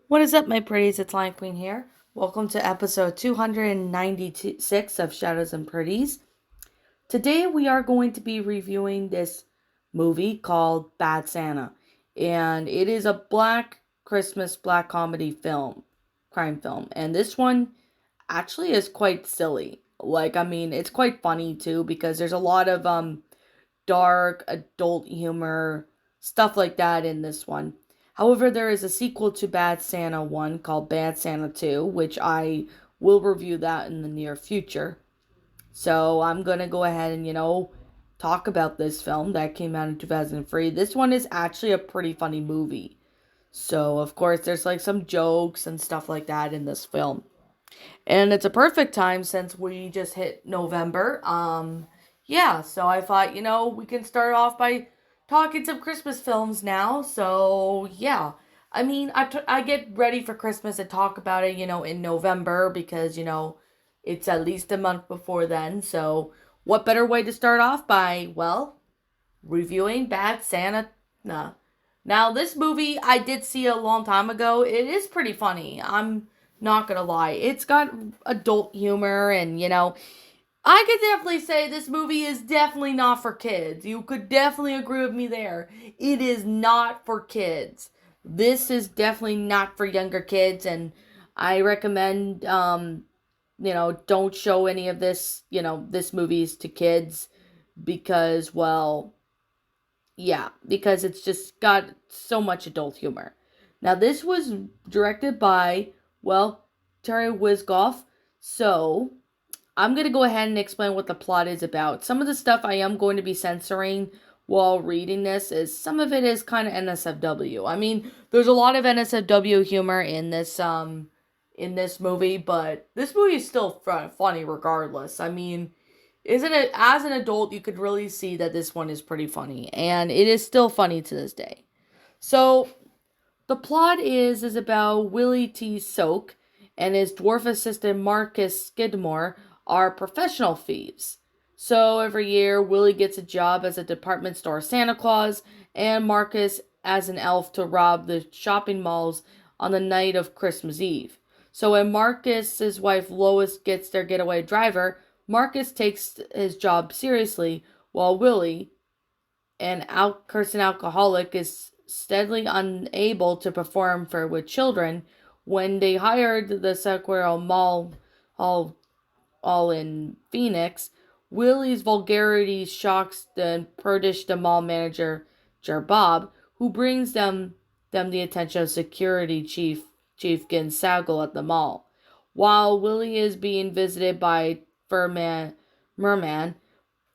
What is up, my pretties? It's Lion Queen here. Welcome to episode 296 of Shadows and Pretties. Today we are going to be reviewing this movie called Bad Santa. And it is a black comedy film, crime film. And this one actually is quite silly. It's quite funny too because there's a lot of dark adult humor, stuff like that in this one. However, there is a sequel to Bad Santa 1 called Bad Santa 2, which I will review that in the near future. So I'm going to go ahead and, talk about this film that came out in 2003. This one is actually a pretty funny movie. So, of course, there's like some jokes and stuff like that in this film. And it's a perfect time since we just hit November. Yeah, so I thought, we can start off by talking some Christmas films now. So, yeah. I get ready for Christmas and talk about it, in November because, it's at least a month before then. So, what better way to start off by, well, reviewing Bad Santa? Nah. Now, this movie I did see a long time ago. It is pretty funny. I'm not gonna lie. It's got adult humor, and I could definitely say this movie is definitely not for kids. You could definitely agree with me there. It is not for kids. This is definitely not for younger kids, and I recommend, don't show any of this movies to kids because, well, yeah, because it's just got so much adult humor. Now, this was directed by, well, Terry Wisgoff. So, I'm going to go ahead and explain what the plot is about. Some of the stuff I am going to be censoring while reading this is some of it is kind of NSFW. I mean, there's a lot of NSFW humor in this movie, but this movie is still funny regardless. I mean, isn't it, as an adult you could really see that this one is pretty funny, and it is still funny to this day. So the plot is about Willie T. Soak and his dwarf assistant Marcus Skidmore are professional thieves. So every year Willie gets a job as a department store Santa Claus and Marcus as an elf to rob the shopping malls on the night of Christmas Eve. So when Marcus's wife Lois gets their getaway driver, Marcus takes his job seriously while Willie, an cursing alcoholic, is steadily unable to perform for with children. When they hired the Sequoia Mall all in Phoenix, Willie's vulgarity shocks the prudish the mall manager, Bob, who brings them the attention of security Chief Ginsagle at the mall. While Willie is being visited by Merman,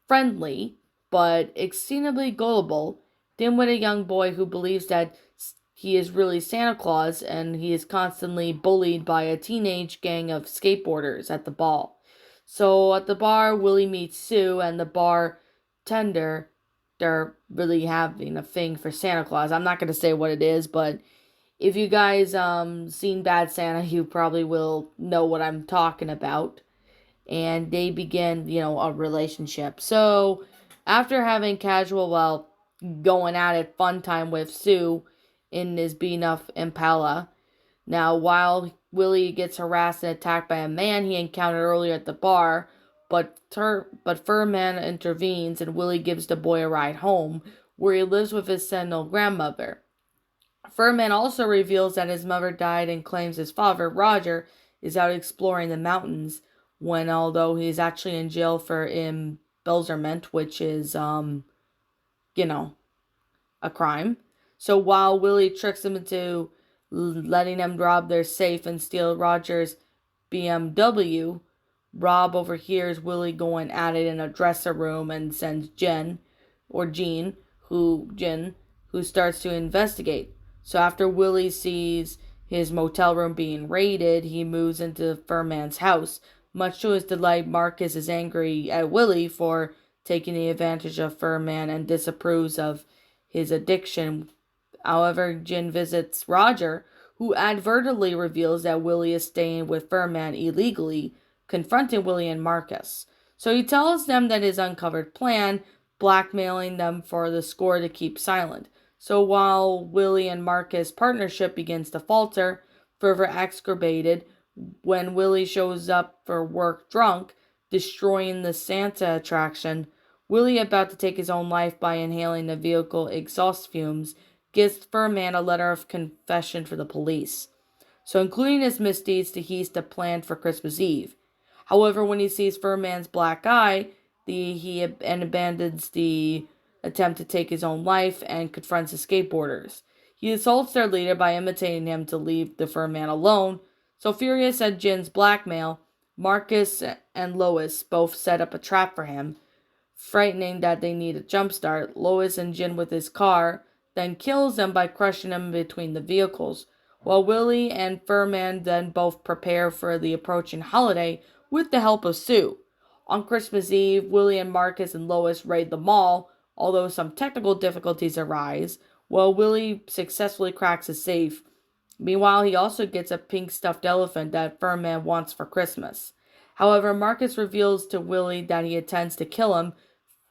friendly, but exceedingly gullible, dim-witted young boy who believes that he is really Santa Claus, and he is constantly bullied by a teenage gang of skateboarders at the ball. So at the bar, Willie meets Sue, and the bartender, they're really having a thing for Santa Claus. I'm not going to say what it is, but if you guys seen Bad Santa, you probably will know what I'm talking about. And they begin, a relationship. So after having casual, well, going at it fun time with Sue in his beat up Impala. Now, while Willie gets harassed and attacked by a man he encountered earlier at the bar, but Furman intervenes and Willie gives the boy a ride home, where he lives with his senile grandmother. Furman also reveals that his mother died and claims his father, Roger, is out exploring the mountains when, although he's actually in jail for embezzlement, which is, you know, a crime. So while Willie tricks him into letting them rob their safe and steal Roger's BMW, Rob overhears Willie going at it in a dresser room and sends Jen, who starts to investigate. So after Willie sees his motel room being raided, he moves into Furman's house. Much to his delight, Marcus is angry at Willie for taking the advantage of Furman and disapproves of his addiction. However, Jen visits Roger, who advertently reveals that Willie is staying with Furman illegally, confronting Willie and Marcus. So he tells them that his uncovered plan, blackmailing them for the score to keep silent. So while Willie and Marcus' partnership begins to falter, further exacerbated when Willie shows up for work drunk, destroying the Santa attraction. Willie, about to take his own life by inhaling the vehicle exhaust fumes, gives Furman a letter of confession for the police. So, including his misdeeds to heist a plan for Christmas Eve. However, when he sees Furman's black eye, he abandons the attempt to take his own life and confronts the skateboarders. He assaults their leader by imitating him to leave the Furman alone. So, furious at Jin's blackmail, Marcus and Lois both set up a trap for him. Frightening that they need a jump start, Lois and Jin with his car, then kills them by crushing them between the vehicles, while Willie and Furman then both prepare for the approaching holiday with the help of Sue. On Christmas Eve, Willie and Marcus and Lois raid the mall, although some technical difficulties arise, while Willie successfully cracks a safe. Meanwhile, he also gets a pink stuffed elephant that Furman wants for Christmas. However, Marcus reveals to Willie that he intends to kill him,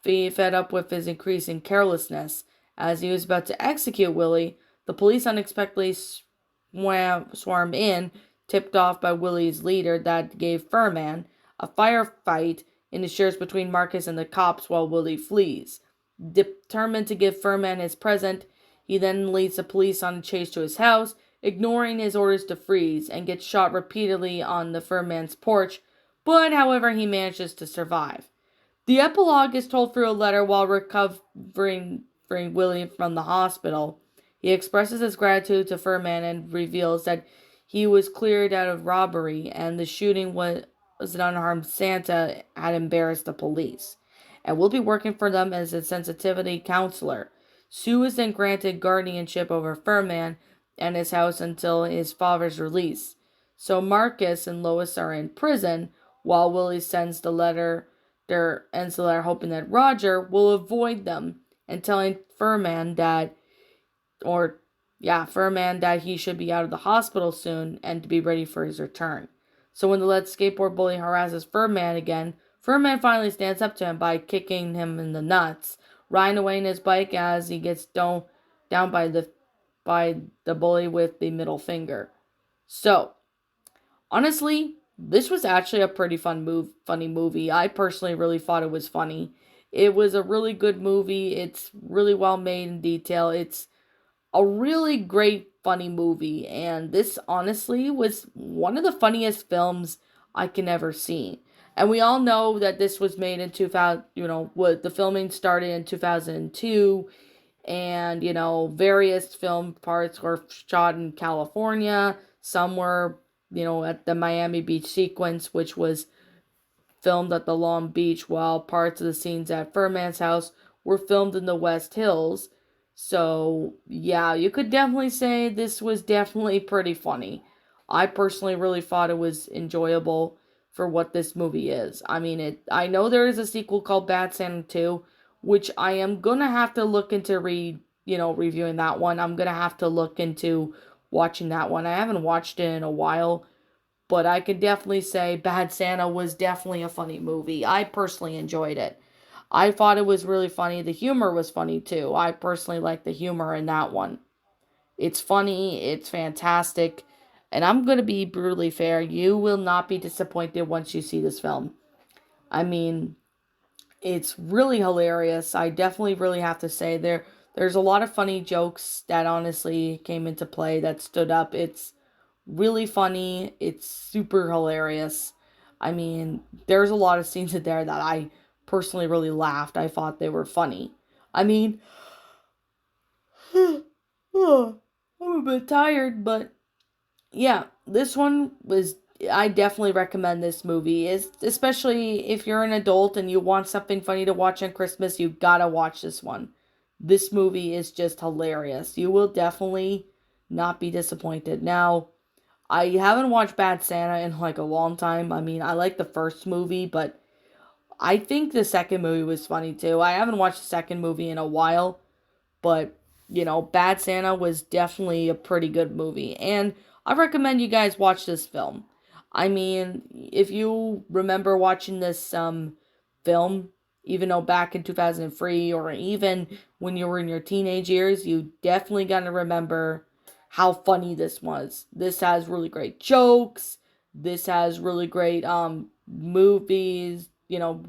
fed up with his increasing carelessness. As he was about to execute Willie, the police unexpectedly swarm in, tipped off by Willie's leader that gave Furman. A firefight ensues between Marcus and the cops while Willie flees. Determined to give Furman his present, he then leads the police on a chase to his house, ignoring his orders to freeze, and gets shot repeatedly on the Furman's porch, but however he manages to survive. The epilogue is told through a letter while recovering Willie from the hospital. He expresses his gratitude to Furman and reveals that he was cleared out of robbery and the shooting was an unharmed Santa had embarrassed the police, and will be working for them as a sensitivity counselor. Sue is then granted guardianship over Furman and his house until his father's release. So Marcus and Lois are in prison while Willie sends the letter hoping that Roger will avoid them and telling Furman that he should be out of the hospital soon and to be ready for his return. So when the lead skateboard bully harasses Furman again, Furman finally stands up to him by kicking him in the nuts, riding away in his bike as he gets down by the bully with the middle finger. So, honestly, this was actually a pretty funny movie. I personally really thought it was funny. It was a really good movie. It's really well made in detail. It's a really great funny movie, and this honestly was one of the funniest films I can ever see. And we all know that this was made in 2000, the filming started in 2002, and various film parts were shot in California. Some were at the Miami Beach sequence, which was filmed at the Long Beach, while parts of the scenes at Furman's house were filmed in the West Hills. So, yeah, you could definitely say this was definitely pretty funny. I personally really thought it was enjoyable for what this movie is. I mean, I know there is a sequel called Bad Santa 2, which I am gonna have to look into reviewing that one. I'm gonna have to look into watching that one. I haven't watched it in a while, but I can definitely say Bad Santa was definitely a funny movie. I personally enjoyed it. I thought it was really funny. The humor was funny too. I personally like the humor in that one. It's funny, it's fantastic, and I'm going to be brutally fair. You will not be disappointed once you see this film. I mean, it's really hilarious. I definitely really have to say there's a lot of funny jokes that honestly came into play that stood up. It's really funny. It's super hilarious. I mean, there's a lot of scenes in there that I personally really laughed. I thought they were funny. I mean, I'm a bit tired, but yeah, this one was. I definitely recommend this movie. Especially if you're an adult and you want something funny to watch on Christmas, you gotta watch this one. This movie is just hilarious. You will definitely not be disappointed. Now, I haven't watched Bad Santa in like a long time. I mean, I like the first movie, but I think the second movie was funny too. I haven't watched the second movie in a while, but Bad Santa was definitely a pretty good movie. And I recommend you guys watch this film. I mean, if you remember watching this film, even though back in 2003 or even when you were in your teenage years, you definitely got to remember how funny this was. This has really great jokes. This has really great movies,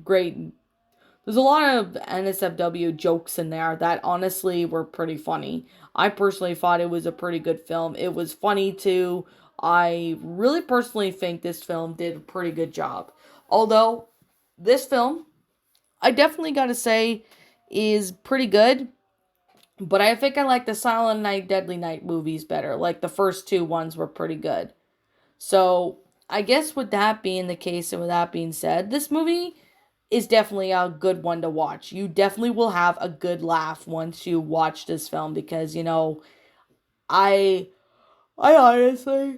great. There's a lot of NSFW jokes in there that honestly were pretty funny. I personally thought it was a pretty good film. It was funny too. I really personally think this film did a pretty good job. Although this film, I definitely got to say, is pretty good. But I think I like the Silent Night, Deadly Night movies better. Like the first two ones were pretty good. So I guess with that being the case and with that being said, this movie is definitely a good one to watch. You definitely will have a good laugh once you watch this film because I I honestly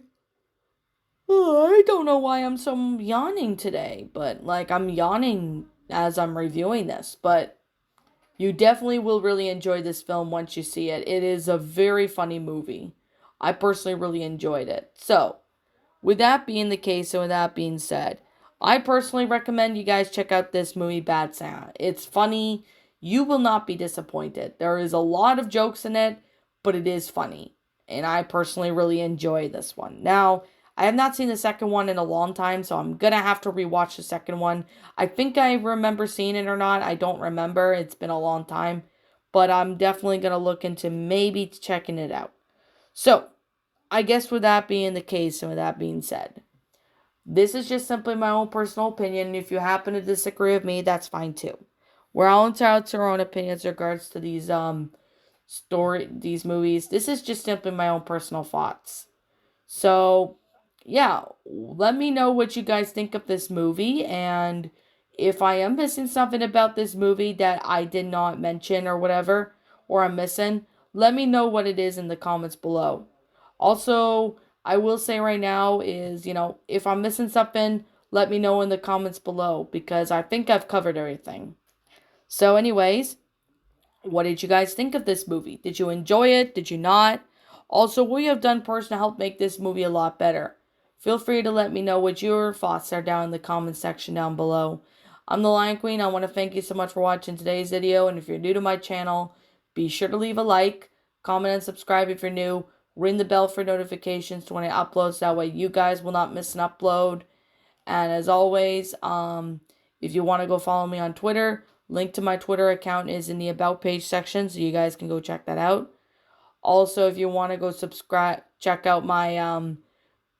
I don't know why I'm so yawning today, but like I'm yawning as I'm reviewing this, but you definitely will really enjoy this film once you see it. It is a very funny movie. I personally really enjoyed it. So, with that being the case and with that being said, I personally recommend you guys check out this movie, Bad Santa. It's funny. You will not be disappointed. There is a lot of jokes in it, but it is funny. And I personally really enjoy this one. Now, I have not seen the second one in a long time, so I'm going to have to rewatch the second one. I think I remember seeing it or not. I don't remember. It's been a long time. But I'm definitely going to look into maybe checking it out. So, I guess with that being the case and with that being said, this is just simply my own personal opinion. If you happen to disagree with me, that's fine too. We're all entitled to our own opinions in regards to these movies. This is just simply my own personal thoughts. So, yeah, let me know what you guys think of this movie, and if I am missing something about this movie that I did not mention or whatever, or I'm missing, let me know what it is in the comments below. Also, I will say right now is, if I'm missing something, let me know in the comments below because I think I've covered everything. So, anyways, what did you guys think of this movie? Did you enjoy it? Did you not? Also, what you have done personally to help make this movie a lot better? Feel free to let me know what your thoughts are down in the comment section down below. I'm the Lion Queen. I want to thank you so much for watching today's video. And if you're new to my channel, be sure to leave a like, comment, and subscribe if you're new. Ring the bell for notifications to when I upload so that way you guys will not miss an upload. And as always, if you want to go follow me on Twitter, link to my Twitter account is in the About page section, so you guys can go check that out. Also, if you want to go subscribe, check out my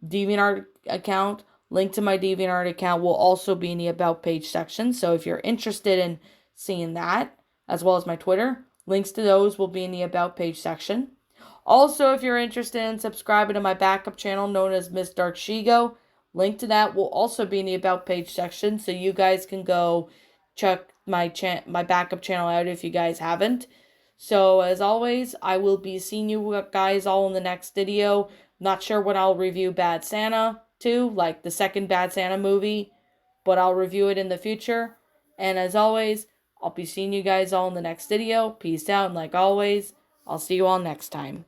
DeviantArt account. Link to my DeviantArt account will also be in the About page section. So if you're interested in seeing that, as well as my Twitter, links to those will be in the About page section. Also, if you're interested in subscribing to my backup channel known as Miss Dark Shigo, link to that will also be in the About page section, so you guys can go check my backup channel out if you guys haven't. So, as always, I will be seeing you guys all in the next video. Not sure when I'll review Bad Santa 2, like the second Bad Santa movie, but I'll review it in the future. And as always, I'll be seeing you guys all in the next video. Peace out, and like always, I'll see you all next time.